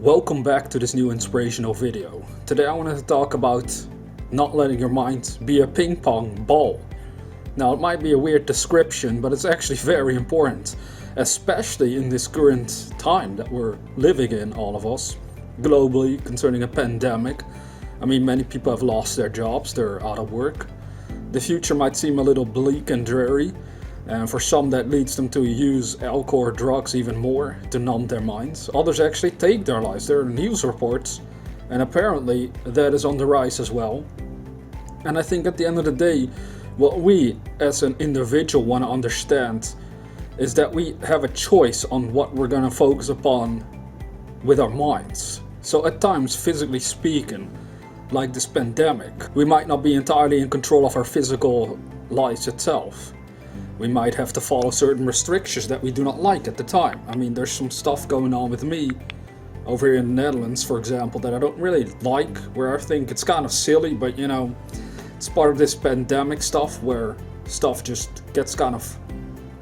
Welcome back to this new inspirational video. Today I wanted to talk about not letting your mind be a ping pong ball. Now it might be a weird description, but it's actually very important, especially in this current time that we're living in, all of us, globally, concerning a pandemic. I mean, many people have lost their jobs, they're out of work. The future might seem a little bleak and dreary, and for some that leads them to use alcohol or drugs even more to numb their minds. Others actually take their lives. There are news reports, and apparently that is on the rise as well. And I think at the end of the day, what we as an individual want to understand is that we have a choice on what we're going to focus upon with our minds. So at times, physically speaking, like this pandemic, we might not be entirely in control of our physical lives itself. We might have to follow certain restrictions that we do not like at the time. I mean, there's some stuff going on with me over here in the Netherlands, for example, that I don't really like, where I think it's kind of silly, but you know, it's part of this pandemic stuff where stuff just gets kind of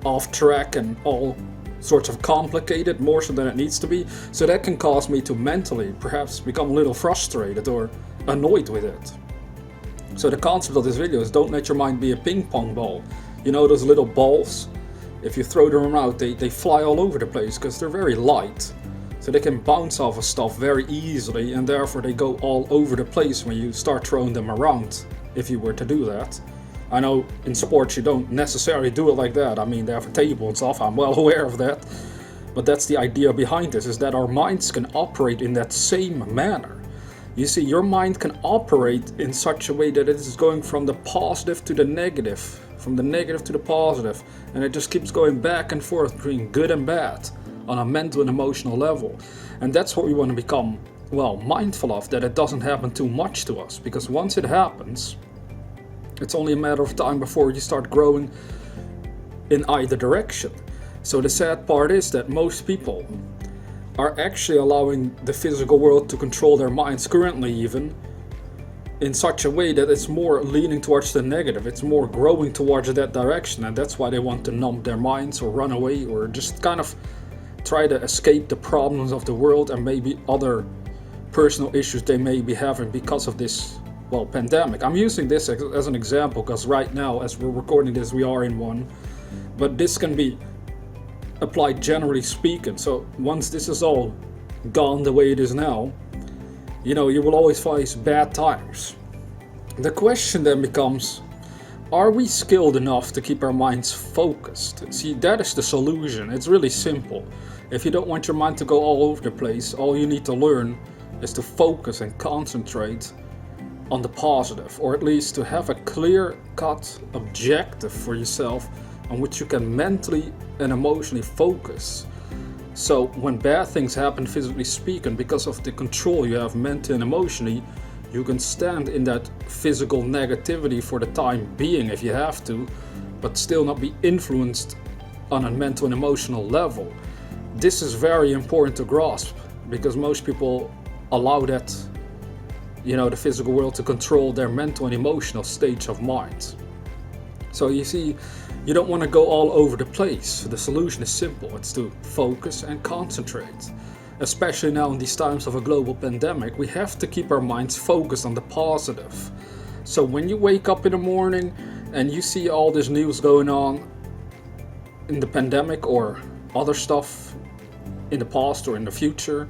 off track and all sorts of complicated, more so than it needs to be. So that can cause me to mentally perhaps become a little frustrated or annoyed with it. So the concept of this video is don't let your mind be a ping pong ball. You know those little balls? If you throw them out, they fly all over the place because they're very light. So they can bounce off of stuff very easily, and therefore they go all over the place when you start throwing them around, if you were to do that. I know in sports you don't necessarily do it like that. I mean, they have a table and stuff, I'm well aware of that. But that's the idea behind this, is that our minds can operate in that same manner. You see, your mind can operate in such a way that it is going from the positive to the negative, from the negative to the positive, and it just keeps going back and forth between good and bad on a mental and emotional level. And that's what we want to become, well, mindful of, that it doesn't happen too much to us, because once it happens, it's only a matter of time before you start growing in either direction. So the sad part is that most people are actually allowing the physical world to control their minds currently, even in such a way that it's more leaning towards the negative. It's more growing towards that direction, and that's why they want to numb their minds or run away or just kind of try to escape the problems of the world and maybe other personal issues they may be having because of this, well, pandemic. I'm using this as an example because right now, as we're recording this, we are in one, but this can be applied generally speaking. So once this is all gone the way it is now, you know, you will always face bad times. The question then becomes, are we skilled enough to keep our minds focused? See, that is the solution. It's really simple. If you don't want your mind to go all over the place, all you need to learn is to focus and concentrate on the positive, or at least to have a clear-cut objective for yourself on which you can mentally and emotionally focus. So when bad things happen, physically speaking, because of the control you have mentally and emotionally, you can stand in that physical negativity for the time being if you have to, but still not be influenced on a mental and emotional level. This is very important to grasp, because most people allow that, you know, the physical world to control their mental and emotional states of mind. So you see, you don't want to go all over the place. The solution is simple. It's to focus and concentrate. Especially now in these times of a global pandemic, we have to keep our minds focused on the positive. So when you wake up in the morning and you see all this news going on in the pandemic or other stuff in the past or in the future,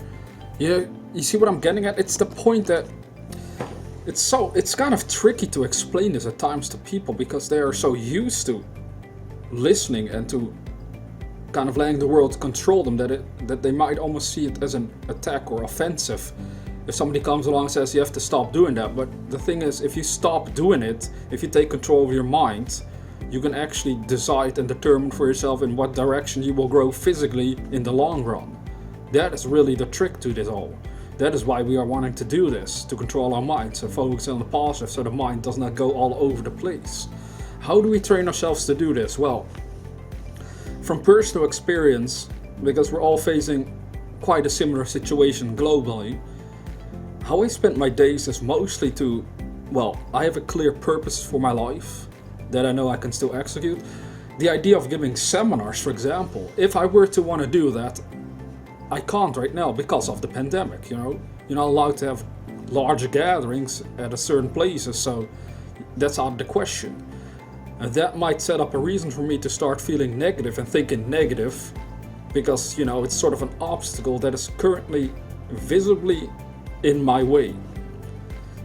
you see what I'm getting at? It's the point that it's kind of tricky to explain this at times to people, because they are so used to listening and to kind of letting the world control them that they might almost see it as an attack or offensive if somebody comes along and says you have to stop doing that. But the thing is, if you stop doing it, if you take control of your mind, you can actually decide and determine for yourself in what direction you will grow physically in the long run. That is really the trick to this all. That is why we are wanting to do this, to control our minds and focus on the positive so the mind does not go all over the place. How do we train ourselves to do this? Well, from personal experience, because we're all facing quite a similar situation globally, how I spend my days is mostly to, well, I have a clear purpose for my life that I know I can still execute. The idea of giving seminars, for example, if I were to want to do that, I can't right now because of the pandemic, you know. You're not allowed to have large gatherings at a certain places, so that's out of the question. And that might set up a reason for me to start feeling negative and thinking negative, because, you know, it's sort of an obstacle that is currently visibly in my way.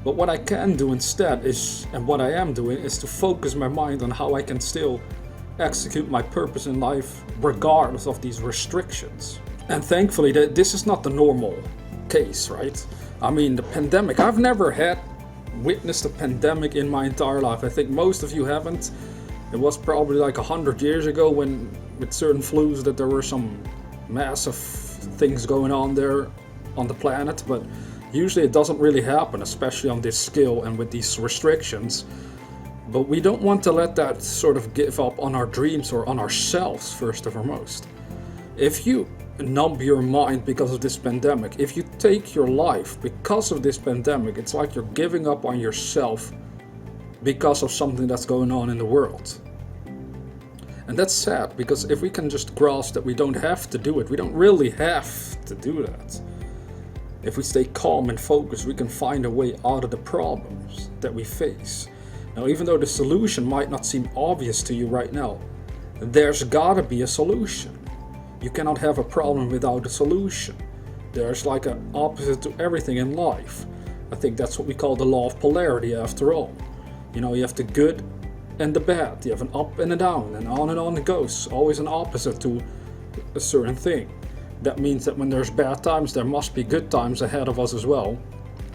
But what I can do instead is, and what I am doing, is to focus my mind on how I can still execute my purpose in life regardless of these restrictions. And thankfully, this is not the normal case, right? I mean, the pandemic, I've never witnessed a pandemic in my entire life. I think most of you haven't. It was probably like 100 years ago when, with certain flus, that there were some massive things going on there on the planet, but usually it doesn't really happen, especially on this scale and with these restrictions. But we don't want to let that sort of give up on our dreams or on ourselves, first and foremost. If you numb your mind because of this pandemic, if you take your life because of this pandemic, it's like you're giving up on yourself because of something that's going on in the world. And that's sad, because if we can just grasp that we don't have to do it, we don't really have to do that. If we stay calm and focused, we can find a way out of the problems that we face. Now, even though the solution might not seem obvious to you right now, there's gotta be a solution. You cannot have a problem without a solution. There's like an opposite to everything in life. I think that's what we call the law of polarity after all. You know, you have the good and the bad. You have an up and a down, and on it goes. Always an opposite to a certain thing. That means that when there's bad times, there must be good times ahead of us as well.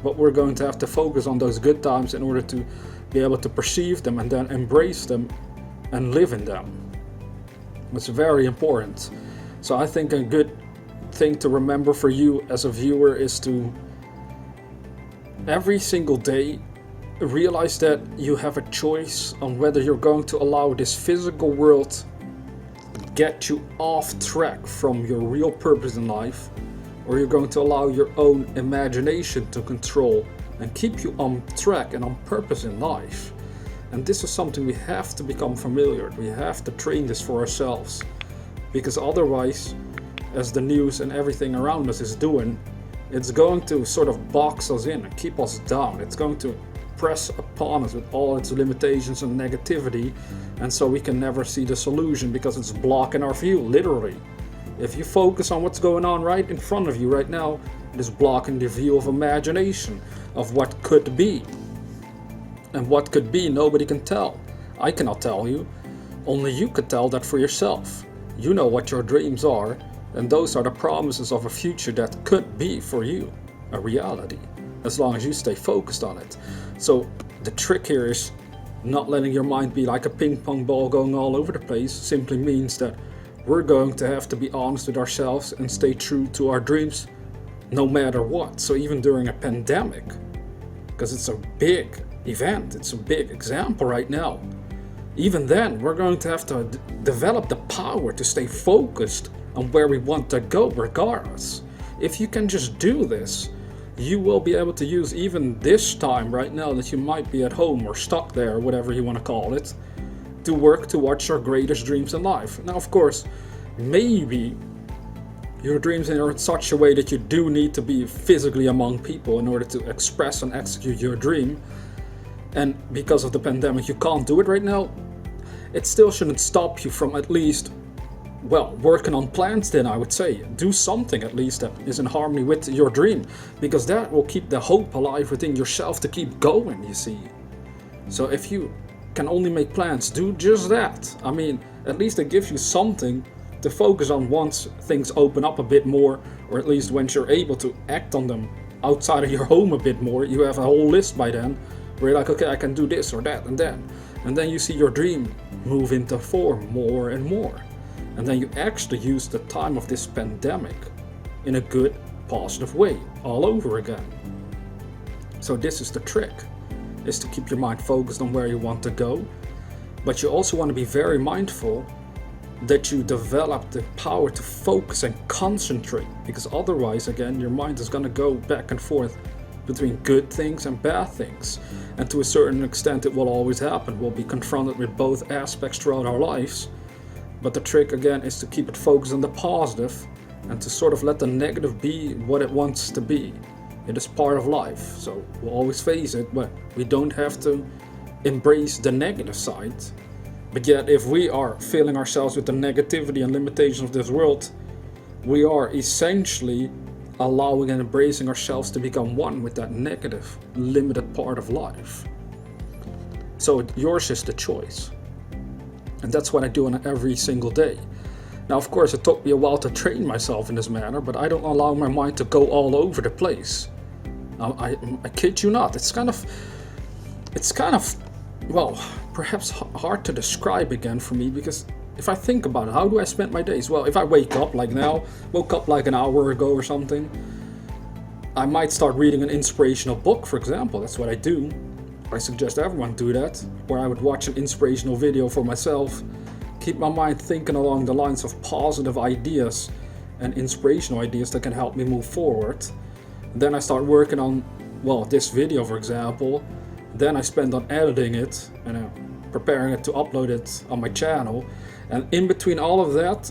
But we're going to have to focus on those good times in order to be able to perceive them and then embrace them and live in them. It's very important. So I think a good thing to remember for you as a viewer is to every single day realize that you have a choice on whether you're going to allow this physical world get you off track from your real purpose in life, or you're going to allow your own imagination to control and keep you on track and on purpose in life. And this is something we have to become familiar with. We have to train this for ourselves, because otherwise, as the news and everything around us is doing, it's going to sort of box us in and keep us down. It's going to press upon us with all its limitations and negativity, and so we can never see the solution because it's blocking our view, literally. If you focus on what's going on right in front of you right now, it is blocking the view of imagination, of what could be. And what could be, nobody can tell. I cannot tell you. Only you could tell that for yourself. You know what your dreams are, and those are the promises of a future that could be for you a reality, as long as you stay focused on it. So the trick here is not letting your mind be like a ping-pong ball going all over the place. Simply means that we're going to have to be honest with ourselves and stay true to our dreams no matter what. So even during a pandemic, because it's a big event, it's a big example right now, even then we're going to have to develop the power to stay focused on where we want to go regardless. If you can just do this, you will be able to use even this time right now that you might be at home or stuck there, whatever you want to call it, to work towards your greatest dreams in life. Now, of course, maybe your dreams are in such a way that you do need to be physically among people in order to express and execute your dream, and because of the pandemic you can't do it right now. It still shouldn't stop you from at least, well, working on plans. Then I would say do something at least that is in harmony with your dream, because that will keep the hope alive within yourself to keep going, you see. So if you can only make plans, do just that. I mean, at least it gives you something to focus on once things open up a bit more, or at least when you're able to act on them outside of your home a bit more. You have a whole list by then where you're like, okay, I can do this or that and then you see your dream move into form more and more. And then you actually use the time of this pandemic in a good, positive way all over again. So this is the trick, is to keep your mind focused on where you want to go. But you also want to be very mindful that you develop the power to focus and concentrate, because otherwise, again, your mind is going to go back and forth between good things and bad things. And to a certain extent, it will always happen. We'll be confronted with both aspects throughout our lives. But the trick, again, is to keep it focused on the positive and to sort of let the negative be what it wants to be. It is part of life, so we'll always face it, but we don't have to embrace the negative side. But yet, if we are filling ourselves with the negativity and limitations of this world, we are essentially allowing and embracing ourselves to become one with that negative, limited part of life. So yours is the choice. And that's what I do on every single day. Now, of course, it took me a while to train myself in this manner, but I don't allow my mind to go all over the place. I kid you not. It's kind of, well, perhaps hard to describe again for me, because if I think about it, how do I spend my days? Well, if I woke up like an hour ago or something, I might start reading an inspirational book, for example. That's what I do. I suggest everyone do that. Or I would watch an inspirational video for myself, keep my mind thinking along the lines of positive ideas and inspirational ideas that can help me move forward. Then I start working on, well, this video, for example. Then I spend on editing it and preparing it to upload it on my channel. And in between all of that,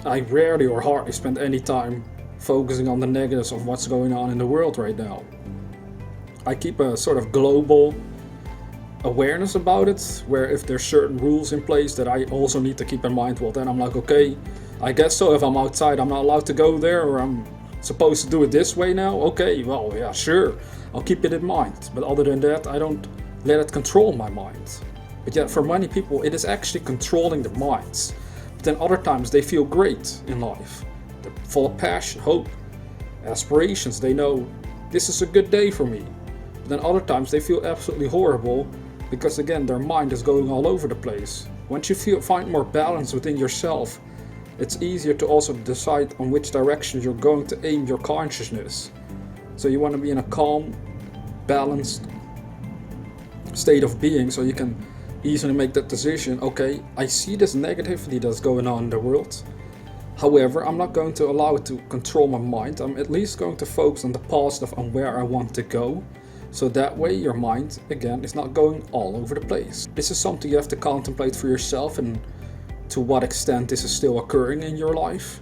I rarely or hardly spend any time focusing on the negatives of what's going on in the world right now. I keep a sort of global awareness about it, where if there's certain rules in place that I also need to keep in mind, well, then I'm like, okay, I guess so. If I'm outside, I'm not allowed to go there, or I'm supposed to do it this way now. Okay, well, yeah, sure, I'll keep it in mind. But other than that, I don't let it control my mind. But yet, for many people, it is actually controlling their minds. But then other times, they feel great in life. They're full of passion, hope, aspirations. They know this is a good day for me. But then other times, they feel absolutely horrible because, again, their mind is going all over the place. Once you find more balance within yourself, it's easier to also decide on which direction you're going to aim your consciousness. So you want to be in a calm, balanced state of being, so you can easily make that decision. Okay, I see this negativity that's going on in the world. However, I'm not going to allow it to control my mind. I'm at least going to focus on the positive, on where I want to go. So that way your mind, again, is not going all over the place. This is something you have to contemplate for yourself, and to what extent this is still occurring in your life.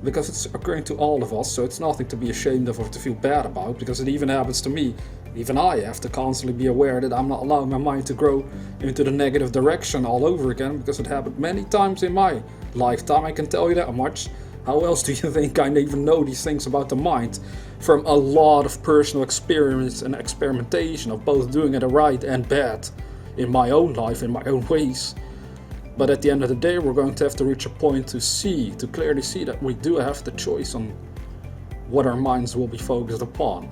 Because it's occurring to all of us, so it's nothing to be ashamed of or to feel bad about, because it even happens to me. Even I have to constantly be aware that I'm not allowing my mind to grow into the negative direction all over again, because it happened many times in my lifetime. I can tell you that much. How else do you think I even know these things about the mind? From a lot of personal experience and experimentation of both doing it right and bad in my own life, in my own ways. But at the end of the day, we're going to have to reach a point to clearly see that we do have the choice on what our minds will be focused upon.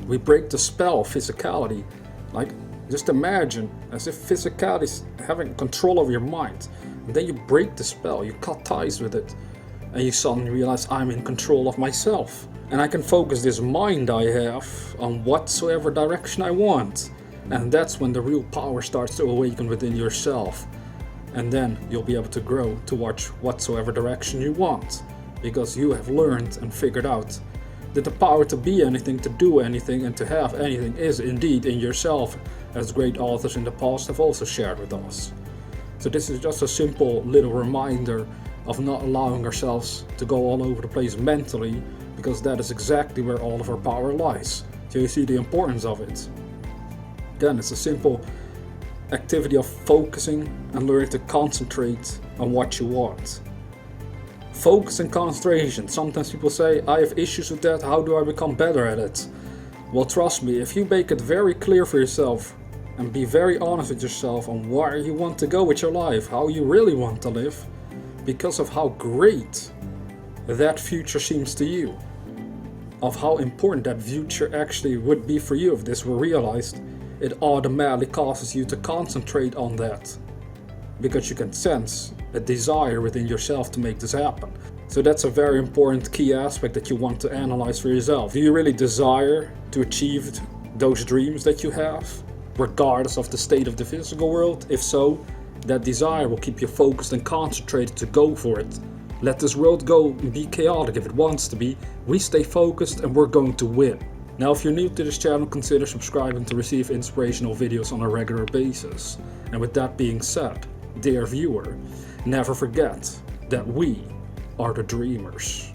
We break the spell of physicality. Like, just imagine as if physicality is having control over your mind. And then you break the spell, you cut ties with it, and you suddenly realize I'm in control of myself. And I can focus this mind I have on whatsoever direction I want. And that's when the real power starts to awaken within yourself. And then you'll be able to grow towards whatsoever direction you want, because you have learned and figured out that the power to be anything, to do anything, and to have anything is indeed in yourself, as great authors in the past have also shared with us. So this is just a simple little reminder of not allowing ourselves to go all over the place mentally, because that is exactly where all of our power lies. So you see the importance of it. Again, it's a simple activity of focusing and learning to concentrate on what you want. Focus and concentration. Sometimes people say, I have issues with that, how do I become better at it? Well, trust me, if you make it very clear for yourself and be very honest with yourself on where you want to go with your life, how you really want to live, because of how great that future seems to you, of how important that future actually would be for you if this were realized, it automatically causes you to concentrate on that, because you can sense a desire within yourself to make this happen. So that's a very important key aspect that you want to analyze for yourself. Do you really desire to achieve those dreams that you have, regardless of the state of the physical world? If so, that desire will keep you focused and concentrated to go for it. Let this world go and be chaotic if it wants to be. We stay focused and we're going to win. Now, if you're new to this channel, consider subscribing to receive inspirational videos on a regular basis. And with that being said, dear viewer, never forget that we are the dreamers.